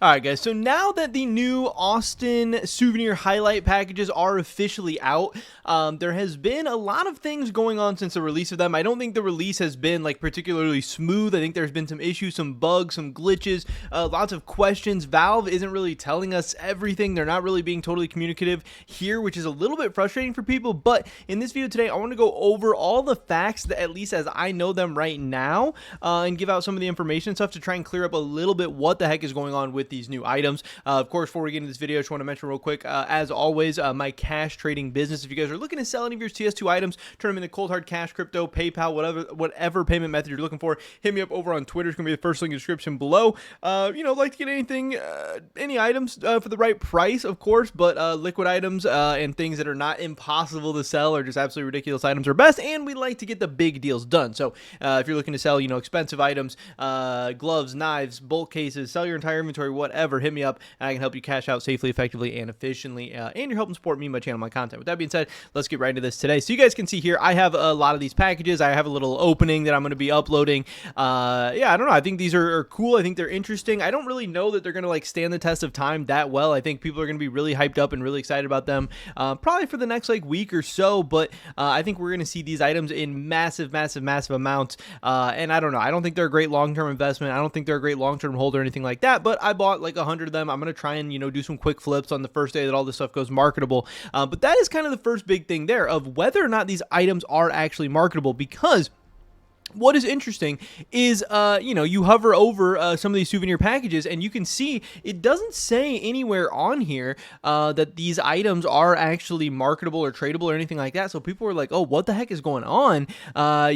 Alright guys, so now that the new Austin souvenir highlight packages are officially out, there has been a lot of things going on since the release of them. I don't think the release has been like particularly smooth. I think there's been some issues, some bugs, some glitches, lots of questions. Valve isn't really telling us everything. They're not really being totally communicative here, which is a little bit frustrating for people. But in this video today, I want to go over all the facts that, at least as I know them right now, and give out some of the information and stuff to try and clear up a little bit what the heck is going on with these new items. Of course, before we get into this video, I just want to mention real quick, as always, my cash trading business. If you guys are looking to sell any of your CS2 items, turn them into cold hard cash, crypto, PayPal, whatever payment method you're looking for, hit me up over on Twitter. It's going to be the first link in the description below. Like to get anything, any items for the right price, of course, but liquid items and things that are not impossible to sell or just absolutely ridiculous items are best, and we like to get the big deals done. So if you're looking to sell, expensive items, gloves, knives, bulk cases, sell your entire inventory, whatever, hit me up and I can help you cash out safely, effectively, and efficiently, and you're helping support me, my channel, my content. With that being said, let's get right into this today. So you guys can see here, I have a lot of these packages. I have a little opening that I'm going to be uploading. Yeah, I don't know. I think these are cool. I think they're interesting. I don't really know that they're going to like stand the test of time that well. I think people are going to be really hyped up and really excited about them, probably for the next like week or so, but I think we're going to see these items in massive amounts, and I don't know. I don't think they're a great long-term investment. I don't think they're a great long-term hold or anything like that, but I bought like 100 of them. I'm going to try and, do some quick flips on the first day that all this stuff goes marketable. But that is kind of the first big thing there of whether or not these items are actually marketable, because what is interesting is, you hover over some of these souvenir packages and you can see it doesn't say anywhere on here that these items are actually marketable or tradable or anything like that. So people are like, oh, what the heck is going on? They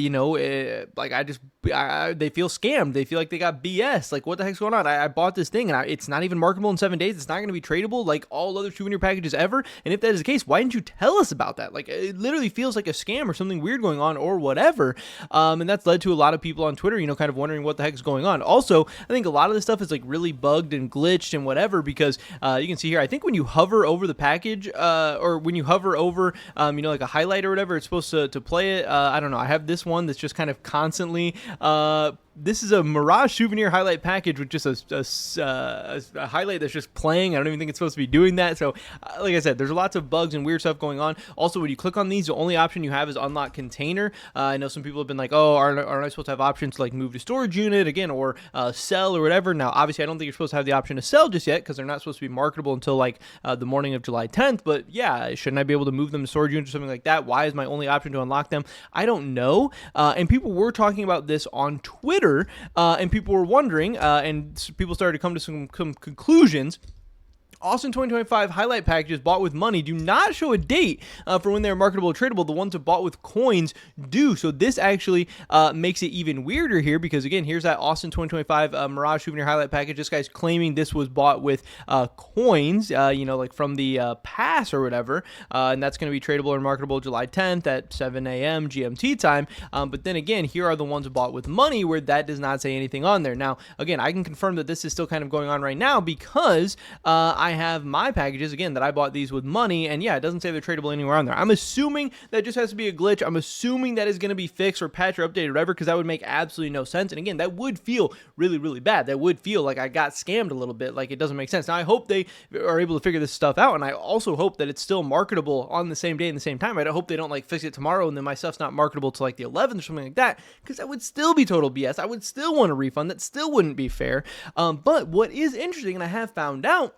feel scammed. They feel like they got BS. Like, what the heck's going on? I bought this thing and it's not even marketable in 7 days. It's not going to be tradable like all other souvenir packages ever. And if that is the case, why didn't you tell us about that? Like, it literally feels like a scam or something weird going on or whatever. And that's led to a lot of people on Twitter, kind of wondering what the heck is going on. Also, I think a lot of this stuff is like really bugged and glitched and whatever, because you can see here, I think when you hover over the package, or when you hover over, like a highlight or whatever, it's supposed to play it. I don't know. I have this one that's just kind of constantly, this is a Mirage souvenir highlight package with just a highlight that's just playing. I don't even think it's supposed to be doing that. So like I said, there's lots of bugs and weird stuff going on. Also, when you click on these, the only option you have is unlock container. I know some people have been like, oh, aren't I supposed to have options to like move to storage unit again, or sell or whatever? Now, obviously, I don't think you're supposed to have the option to sell just yet, because they're not supposed to be marketable until like the morning of July 10th. But yeah, shouldn't I be able to move them to storage unit or something like that? Why is my only option to unlock them? I don't know. And people were talking about this on Twitter. And people were wondering, and people started to come to some conclusions. Austin 2025 highlight packages bought with money do not show a date for when they're marketable or tradable. The ones that bought with coins do. So this actually makes it even weirder here, because again, here's that Austin 2025 Mirage souvenir highlight package. This guy's claiming this was bought with coins, like from the pass or whatever, and that's going to be tradable or marketable July 10th at 7 a.m. GMT time. But then again, here are the ones bought with money, where that does not say anything on there. Now, again, I can confirm that this is still kind of going on right now, because I have my packages, again, that I bought these with money, and yeah, it doesn't say they're tradable anywhere on there. I'm assuming that just has to be a glitch. I'm assuming that is going to be fixed or patched or updated or whatever, because that would make absolutely no sense. And again, that would feel really bad. That would feel like I got scammed a little bit. Like, it doesn't make sense. Now, I hope they are able to figure this stuff out, and I also hope that it's still marketable on the same day and the same time. I hope they don't like fix it tomorrow and then my stuff's not marketable till like the 11th or something like that, because that would still be total BS. I would still want a refund. That still wouldn't be fair. But what is interesting, and I have found out,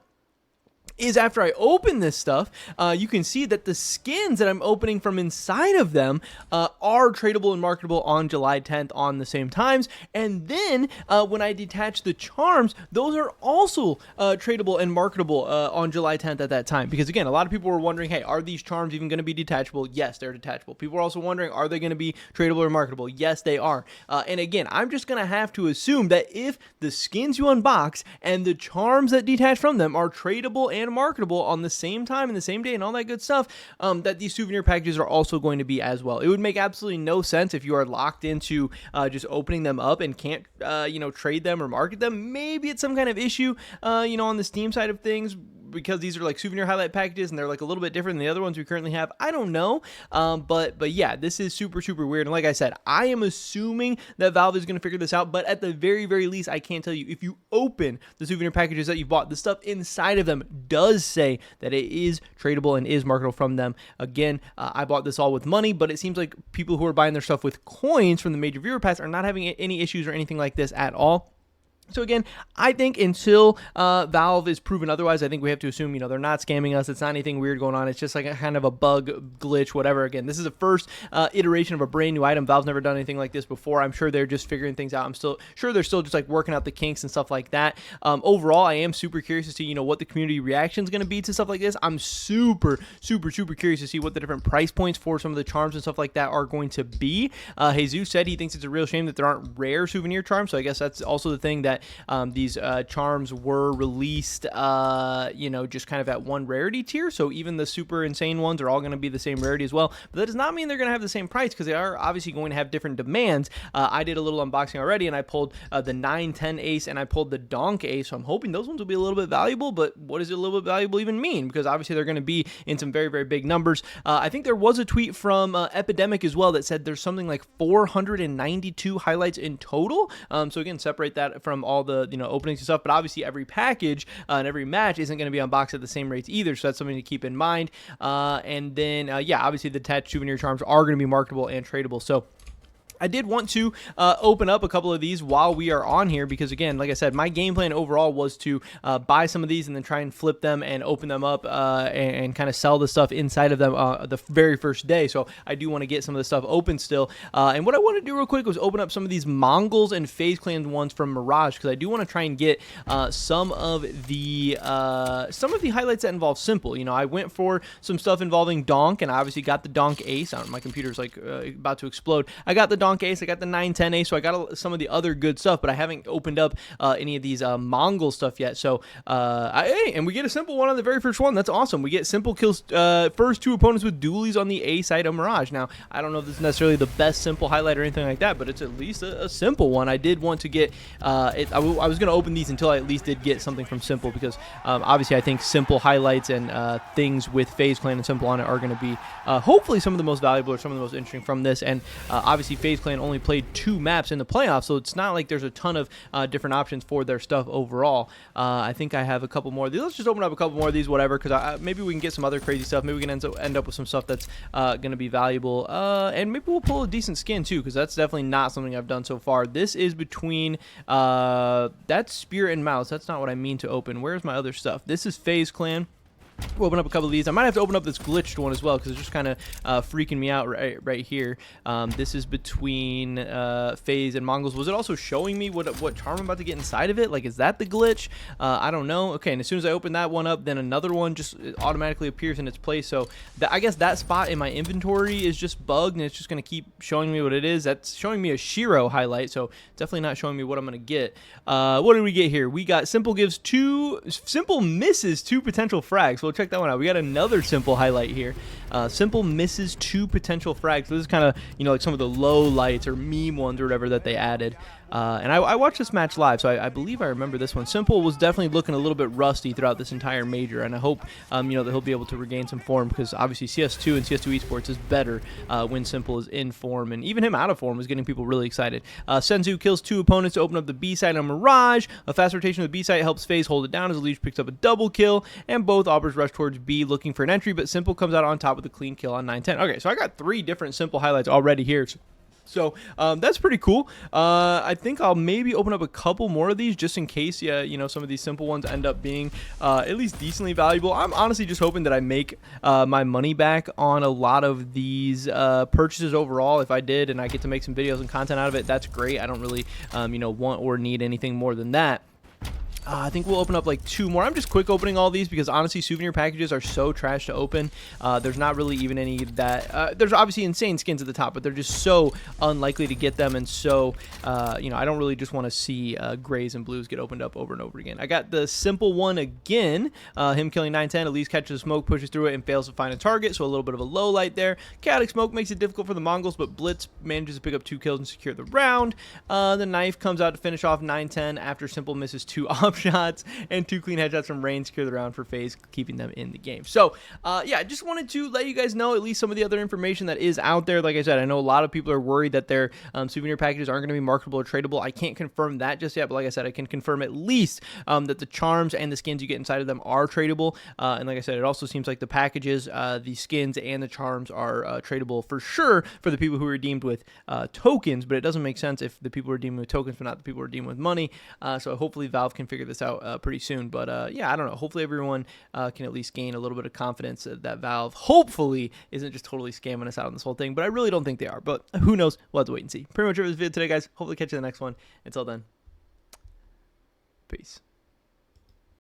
is after I open this stuff, you can see that the skins that I'm opening from inside of them are tradable and marketable on July 10th on the same times. And then when I detach the charms, those are also tradable and marketable on July 10th at that time. Because again, a lot of people were wondering, hey, are these charms even going to be detachable? Yes, they're detachable. People are also wondering, are they going to be tradable or marketable? Yes, they are. And again, I'm just going to have to assume that if the skins you unbox and the charms that detach from them are tradable and marketable on the same time and the same day and all that good stuff, that these souvenir packages are also going to be as well. It would make absolutely no sense if you are locked into just opening them up and can't trade them or market them. Maybe it's some kind of issue on the Steam side of things, because these are like souvenir highlight packages and they're like a little bit different than the other ones we currently have. I don't know. But yeah, this is super, super weird. And like I said, I am assuming that Valve is going to figure this out. But at the very, very least, I can tell you, if you open the souvenir packages that you bought, the stuff inside of them does say that it is tradable and is marketable from them. Again, I bought this all with money, but it seems like people who are buying their stuff with coins from the major viewer pass are not having any issues or anything like this at all. So again, I think until Valve is proven otherwise, I think we have to assume, they're not scamming us. It's not anything weird going on. It's just like a kind of a bug, glitch, whatever. Again, this is the first iteration of a brand new item. Valve's never done anything like this before. I'm sure they're just figuring things out. I'm still sure they're still just like working out the kinks and stuff like that. Overall, I am super curious to see, what the community reaction is going to be to stuff like this. I'm super, super, super curious to see what the different price points for some of the charms and stuff like that are going to be. Jesus said he thinks it's a real shame that there aren't rare souvenir charms. So I guess that's also the thing that these charms were released, just kind of at one rarity tier. So even the super insane ones are all going to be the same rarity as well. But that does not mean they're going to have the same price because they are obviously going to have different demands. I did a little unboxing already and I pulled the 9-10 ace and I pulled the donk ace. So I'm hoping those ones will be a little bit valuable. But what does a little bit valuable even mean? Because obviously they're going to be in some very, very big numbers. I think there was a tweet from Epidemic as well that said there's something like 492 highlights in total. So again, separate that from all the openings and stuff, but obviously every package and every match isn't going to be unboxed at the same rates either, so that's something to keep in mind. And then obviously the attached souvenir charms are going to be marketable and tradable. So I did want to open up a couple of these while we are on here because, again, like I said, my game plan overall was to buy some of these and then try and flip them and open them up and kind of sell the stuff inside of them the very first day. So I do want to get some of the stuff open still. And what I want to do real quick was open up some of these MongolZ and Faze Clan ones from Mirage because I do want to try and get some of the highlights that involve Simple. I went for some stuff involving Donk, and I obviously got the Donk Ace. My computer's like about to explode. I got the Donk Ace, I got the 9-10 ace, so I got some of the other good stuff, but I haven't opened up any of these MongolZ stuff yet. So, and we get a Simple one on the very first one. That's awesome. We get Simple kills first two opponents with dualies on the A side of Mirage. Now, I don't know if this is necessarily the best Simple highlight or anything like that, but it's at least a Simple one. I did want to get I was going to open these until I at least did get something from Simple because obviously I think Simple highlights and things with Faze Clan and Simple on it are going to be hopefully some of the most valuable or some of the most interesting from this. And obviously Faze Clan only played 2 maps in the playoffs, so it's not like there's a ton of different options for their stuff overall. I think I have a couple more of these. Let's just open up a couple more of these, whatever, because maybe we can get some other crazy stuff. Maybe we can end up with some stuff that's going to be valuable, and maybe we'll pull a decent skin too, because that's definitely not something I've done so far. This is between that's Spear and Mouse. That's not what I mean to open. Where's my other stuff? This is Faze Clan. We'll open up a couple of these. I might have to open up this glitched one as well because it's just kind of freaking me out right here. This is between Faze and MongolZ. Was it also showing me what charm I'm about to get inside of it? Like, is that the glitch? I don't know. Okay, and as soon as I open that one up, then another one just automatically appears in its place. So I guess that spot in my inventory is just bugged, and it's just going to keep showing me what it is. That's showing me a Shiro highlight, so definitely not showing me what I'm going to get. What did we get here? We got Simple misses 2 potential frags. We'll check that one out. We got another Simple highlight here. Simple misses 2 potential frags. So this is kind of, like some of the low lights or meme ones or whatever that they added. And I watched this match live, so I believe I remember this one. Simple was definitely looking a little bit rusty throughout this entire major, and I hope, that he'll be able to regain some form because obviously CS2 and CS2 Esports is better when Simple is in form, and even him out of form is getting people really excited. Senzu kills 2 opponents to open up the B side on Mirage. A fast rotation of the B side helps Faze hold it down as Leech picks up a double kill, and both Aubers rush towards B looking for an entry, but Simple comes out on top with a clean kill on 9-10. Okay, so I got 3 different Simple highlights already here. So that's pretty cool. I think I'll maybe open up a couple more of these just in case, some of these Simple ones end up being at least decently valuable. I'm honestly just hoping that I make my money back on a lot of these purchases overall. If I did and I get to make some videos and content out of it, that's great. I don't really, want or need anything more than that. I think we'll open up like 2 more. I'm just quick opening all these because honestly souvenir packages are so trash to open. There's not really even any that there's obviously insane skins at the top, but they're just so unlikely to get them, and so I don't really just want to see grays and blues get opened up over and over again. I got the Simple one again, him killing 9-10. At least catches a smoke, pushes through it, and fails to find a target, so a little bit of a low light there. Chaotic Smoke makes it difficult for the MongolZ, but Blitz manages to pick up 2 kills and secure the round. The knife comes out to finish off 9-10 after Simple misses 2 options. shots and 2 clean headshots from Rain secure the round for Faze, keeping them in the game. So, yeah, just wanted to let you guys know at least some of the other information that is out there. Like I said, I know a lot of people are worried that their souvenir packages aren't going to be marketable or tradable. I can't confirm that just yet, but like I said, I can confirm at least that the charms and the skins you get inside of them are tradable. And like I said, it also seems like the packages, the skins, and the charms are tradable for sure for the people who redeemed with tokens, but it doesn't make sense if the people are redeeming with tokens but not the people who are redeeming with money. So hopefully Valve can figure this out pretty soon. But yeah, I don't know. Hopefully everyone can at least gain a little bit of confidence that Valve hopefully isn't just totally scamming us out on this whole thing. But I really don't think they are. But who knows? We'll have to wait and see. Pretty much for this video today, guys. Hopefully catch you in the next one. Until then, peace.